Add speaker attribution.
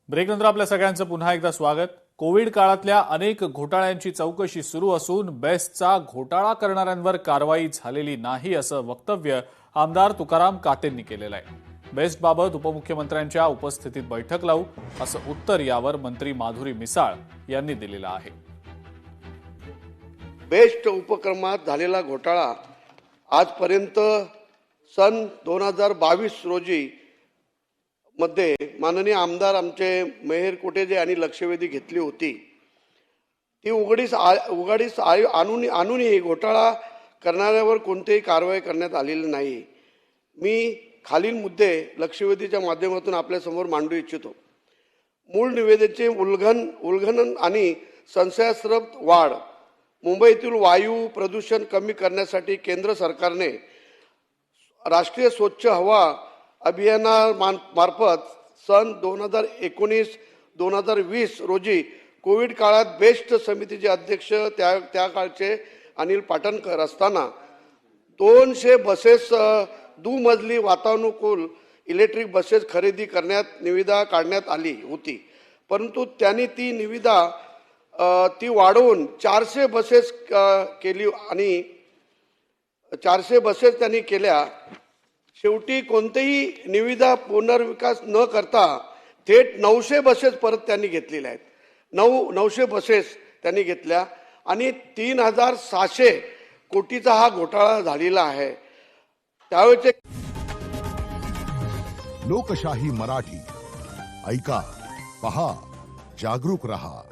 Speaker 1: ब्रेकनंतर आपल्या सगळ्यांचं पुन्हा एकदा स्वागत। कोविड काळातल्या अनेक घोटाळ्यांची चौकशी सुरू असून बेस्टचा घोटाळा करणाऱ्यांवर कारवाई झालेली नाही असं वक्तव्य आमदार तुकाराम काटेंनी केलेलं आहे। बेस्टबाबत उपमुख्यमंत्र्यांच्या उपस्थितीत बैठक लावू असं उत्तर यावर मंत्री माधुरी मिसाळ यांनी दिलेलं आहे।
Speaker 2: बेस्ट उपक्रमात झालेला घोटाळा आजपर्यंत सन 2022 रोजी मध्ये माननीय आमदार आमचे मेहर कोटेजे यांनी लक्षवेधी घेतली होती। ती उघडीस आणूनही घोटाळा करणाऱ्यावर कोणतीही कारवाई करण्यात आलेली नाही। मी खालील मुद्दे लक्षवेधीच्या माध्यमातून आपल्या समोर मांडू इच्छितो। मूळ निवेदनाचे उल्लंघन आणि संशयास्पद वाढ। मुंबईतील वायू प्रदूषण कमी करण्यासाठी केंद्र सरकारने राष्ट्रीय स्वच्छ हवा अभियानामार्फत सन 2019-2020 रोजी कोविड काळात बेस्ट समितीचे अध्यक्ष त्या काळचे अनिल पाटणकर असताना 200 बसेस दुमजली वातानुकूल इलेक्ट्रिक बसेस खरेदी करण्यात निविदा काढण्यात आली होती, परंतु त्यांनी ती निविदा ती वाढवून 400 बसेस केली आणि 400 बसेस त्यांनी केल्या। शेवटी कोणतेही निविदा पुनर्विकास न करता थेट 900 बसेस परत त्यांनी घेतलेल्या आहेत। 900 बसेस त्यांनी घेतल्या आणि 3600 कोटीचा हा घोटाळा झालेला आहे। त्यावेळेचे
Speaker 3: लोकशाही मराठी ऐका, पहा, जागरूक रहा।